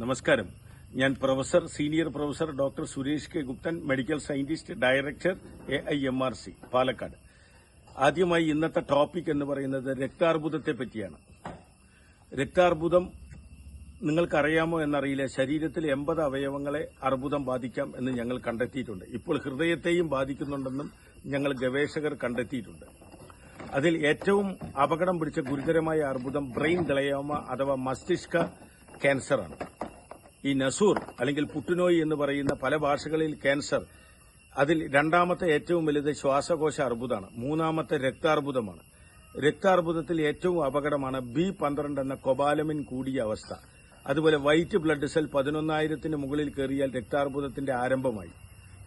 നമസ്കാരം. ഞാൻ senior professor doctor Suresh K Guptan, medical scientist, director AIMRC Palakkad. ആദ്യമായി ഇന്നത്തെ ടോപ്പിക് എന്ന് പറയുന്നത് രക്താർബുദത്തെ പറ്റിയാണ്. രക്താർബുദം നിങ്ങൾക്കറിയാമോ എന്നറിയില്ല. ശരീരത്തിൽ 80 അവയവങ്ങളെ അർബുദം ബാധിക്കാം എന്ന് ഞങ്ങൾ കണ്ടെത്തിയിട്ടുണ്ട്. ഇപ്പോൾ ഹൃദയത്തെയും ബാധിക്കുന്നുണ്ടെന്നും ഞങ്ങൾ ഗവേഷകർ കണ്ടെത്തിയിട്ടുണ്ട്. അതിൽ ഏറ്റവും അപകടം പിടിച്ച ഗുരുതരമായ അർബുദം ബ്രെയിൻ ഗ്ലയോമ അഥവാ മസ്തിഷ്ക ക്യാൻസറാണ്. ഈ നസൂർ അല്ലെങ്കിൽ പുട്ടുനോയി എന്ന് പറയുന്ന പല ഭാഷകളിൽ ക്യാൻസർ, അതിൽ രണ്ടാമത്തെ ഏറ്റവും വലുത് ശ്വാസകോശ അർബുദമാണ്. മൂന്നാമത്തെ രക്താർബുദമാണ്. രക്താർബുദത്തിൽ ഏറ്റവും അപകടമാണ് B12 എന്ന കൊബാലമിൻ കൂടിയ അവസ്ഥ. അതുപോലെ വൈറ്റ് ബ്ലഡ് സെൽ 11,000 മുകളിൽ കയറിയാൽ രക്താർബുദത്തിന്റെ ആരംഭമായി.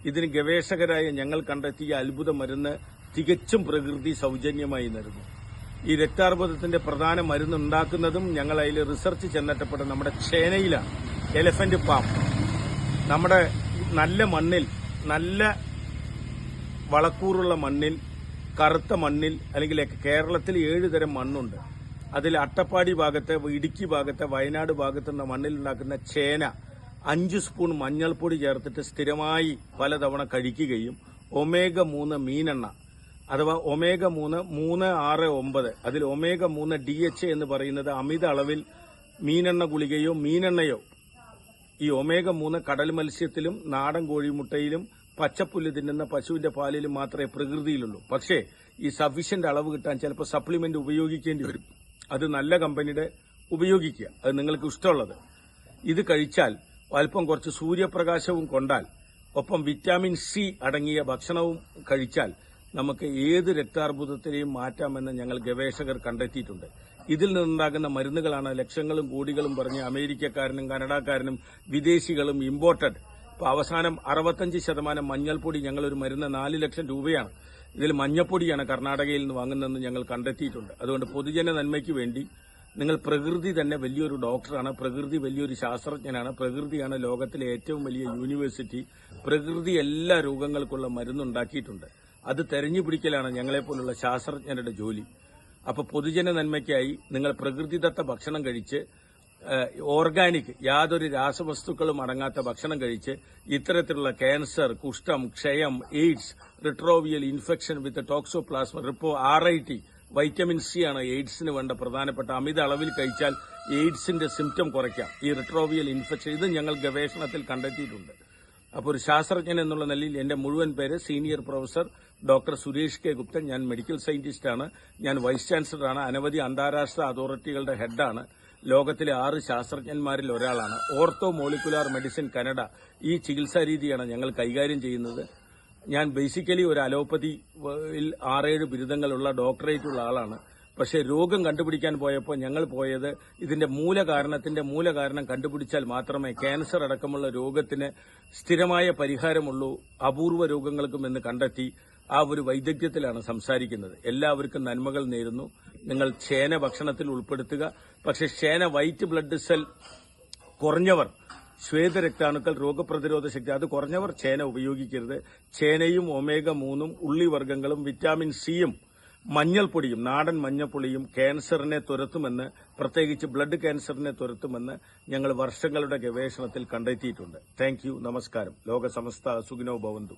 ഇതിന് ഗവേഷകരായ ഞങ്ങൾ കണ്ടെത്തിയ അത്ഭുത മരുന്ന് തികച്ചും പ്രകൃതി സൌജന്യമായി നൽകുന്നു. ഈ രക്താർബുദത്തിന്റെ പ്രധാന മരുന്ന് ഉണ്ടാക്കുന്നതും ഞങ്ങൾ അതിൽ റിസർച്ച് ചെന്നെത്തപ്പെട്ട നമ്മുടെ ചേനയിലാണ്. Elephant palm. നമ്മുടെ നല്ല മണ്ണിൽ, നല്ല വളക്കൂറുള്ള മണ്ണിൽ, കറുത്ത മണ്ണിൽ, അല്ലെങ്കിൽ കേരളത്തിൽ 7 തരം മണ്ണുണ്ട്. അതിൽ അട്ടപ്പാടി ഭാഗത്ത്, ഇടുക്കി ഭാഗത്ത്, വയനാട് ഭാഗത്തുള്ള മണ്ണിൽ ഉണ്ടാക്കുന്ന ചേന 5 സ്പൂൺ മഞ്ഞൾപ്പൊടി ചേർത്തിട്ട് സ്ഥിരമായി പലതവണ കഴിക്കുകയും omega-3 മീനെണ്ണ അഥവാ omega-3 369, അതിൽ omega-3 DHA എന്ന് പറയുന്നത് അമിത അളവിൽ മീനെണ്ണ ഗുളികയോ മീനെണ്ണയോ, ഈ omega-3 കടൽ മത്സ്യത്തിലും നാടൻ കോഴിമുട്ടയിലും പച്ചപ്പുല്ല് തിന്നുന്ന പശുവിന്റെ പാലിലും മാത്രമേ പ്രകൃതിയിലുള്ളൂ. പക്ഷേ ഈ സഫീഷ്യന്റ് അളവ് കിട്ടാൻ ചിലപ്പോൾ സപ്ലിമെന്റ് ഉപയോഗിക്കേണ്ടി വരും. അത് നല്ല കമ്പനിയുടെ ഉപയോഗിക്കുക, അത് നിങ്ങൾക്ക് ഇഷ്ടമുള്ളത്. ഇത് കഴിച്ചാൽ അല്പം കുറച്ച് സൂര്യപ്രകാശവും കൊണ്ടാൽ, ഒപ്പം വിറ്റാമിൻ C അടങ്ങിയ ഭക്ഷണവും കഴിച്ചാൽ നമുക്ക് ഏത് രക്താർബുദത്തിനെയും മാറ്റാമെന്ന് ഞങ്ങൾ ഗവേഷകർ കണ്ടെത്തിയിട്ടുണ്ട്. ഇതിൽ നിന്നുണ്ടാകുന്ന മരുന്നുകളാണ് ലക്ഷങ്ങളും കോടികളും പറഞ്ഞ് അമേരിക്കക്കാരനും കനഡക്കാരനും വിദേശികളും ഇമ്പോർട്ടഡ്. ഇപ്പൊ അവസാനം 65% മഞ്ഞൾപ്പൊടി, ഞങ്ങളൊരു മരുന്ന് 4 ലക്ഷം രൂപയാണ്. ഇതിൽ മഞ്ഞപ്പൊടിയാണ് കർണാടകയിൽ നിന്ന് വാങ്ങുന്നതെന്ന് ഞങ്ങൾ കണ്ടെത്തിയിട്ടുണ്ട്. അതുകൊണ്ട് പൊതുജന നന്മയ്ക്ക് വേണ്ടി നിങ്ങൾ, പ്രകൃതി തന്നെ വലിയൊരു ഡോക്ടറാണ്, പ്രകൃതി വലിയൊരു ശാസ്ത്രജ്ഞനാണ്, പ്രകൃതിയാണ് ലോകത്തിലെ ഏറ്റവും വലിയ യൂണിവേഴ്സിറ്റി. പ്രകൃതി എല്ലാ രോഗങ്ങൾക്കുള്ള മരുന്നുണ്ടാക്കിയിട്ടുണ്ട്. അത് തെരഞ്ഞുപിടിക്കലാണ് ഞങ്ങളെപ്പോലുള്ള ശാസ്ത്രജ്ഞരുടെ ജോലി. അപ്പോൾ പൊതുജന നന്മയ്ക്കായി നിങ്ങൾ പ്രകൃതിദത്ത ഭക്ഷണം കഴിച്ച്, ഓർഗാനിക്, യാതൊരു രാസവസ്തുക്കളും അടങ്ങാത്ത ഭക്ഷണം കഴിച്ച് ഇത്തരത്തിലുള്ള ക്യാൻസർ, കുഷ്ഠം, ക്ഷയം, എയ്ഡ്സ്, റിട്രോവിയൽ ഇൻഫെക്ഷൻ വിത്ത് ടോക്സോപ്ലാസ്മ, RIT, വൈറ്റമിൻ C ആണ് എയ്ഡ്സിന് വേണ്ട പ്രധാനപ്പെട്ട. അമിത അളവിൽ കഴിച്ചാൽ എയ്ഡ്സിന്റെ സിംറ്റം കുറയ്ക്കാം. ഈ റിട്രോവിയൽ ഇൻഫെക്ഷൻ, ഇത് ഞങ്ങൾ ഗവേഷണത്തിൽ കണ്ടെത്തിയിട്ടുണ്ട്. അപ്പോൾ ഒരു ശാസ്ത്രജ്ഞൻ എന്നുള്ള നിലയിൽ എന്റെ മുഴുവൻ പേര് senior professor doctor Suresh K Guptan. ഞാൻ മെഡിക്കൽ സയന്റിസ്റ്റാണ്. ഞാൻ വൈസ് ചാൻസലറാണ്. അനവധി അന്താരാഷ്ട്ര അതോറിറ്റികളുടെ ഹെഡാണ്. ലോകത്തിലെ 6 ശാസ്ത്രജ്ഞന്മാരിൽ ഒരാളാണ്. ഓർത്തോ മോളിക്കുലാർ മെഡിസിൻ കാനഡ, ഈ ചികിത്സാ രീതിയാണ് ഞങ്ങൾ കൈകാര്യം ചെയ്യുന്നത്. ഞാൻ ബേസിക്കലി ഒരു അലോപ്പതിയിൽ 6-7 ബിരുദങ്ങളുള്ള, ഡോക്ടറേറ്റുള്ള ആളാണ്. പക്ഷേ രോഗം കണ്ടുപിടിക്കാൻ പോയപ്പോൾ ഞങ്ങൾ പോയത് ഇതിന്റെ മൂലകാരണം കണ്ടുപിടിച്ചാൽ മാത്രമേ ക്യാൻസർ അടക്കമുള്ള രോഗത്തിന് സ്ഥിരമായ പരിഹാരമുള്ളൂ, അപൂർവ രോഗങ്ങൾക്കും എന്ന് കണ്ടെത്തി. ആ ഒരു വൈദഗ്ധ്യത്തിലാണ് സംസാരിക്കുന്നത്. എല്ലാവർക്കും നന്മകൾ നേരുന്നു. നിങ്ങൾ ചേന ഭക്ഷണത്തിൽ ഉൾപ്പെടുത്തുക. പക്ഷേ ചേന വൈറ്റ് ബ്ലഡ് സെൽ കുറഞ്ഞവർ, ശ്വേതരക്താണുക്കൾ, രോഗപ്രതിരോധ ശക്തി അത് കുറഞ്ഞവർ ചേന ഉപയോഗിക്കരുത്. ചേനയും omega-3 ഉള്ളിവർഗ്ഗങ്ങളും വിറ്റാമിൻ സിയും മഞ്ഞൾപ്പൊടിയും, നാടൻ മഞ്ഞൾപ്പൊടിയും ക്യാൻസറിനെ തുരത്തുമെന്ന്, പ്രത്യേകിച്ച് ബ്ലഡ് ക്യാൻസറിനെ തുരത്തുമെന്ന് ഞങ്ങൾ വർഷങ്ങളുടെ ഗവേഷണത്തിൽ കണ്ടെത്തിയിട്ടുണ്ട്. Thank you. നമസ്കാരം. ലോക സമസ്ത സുഖിനോ ഭവന്തു.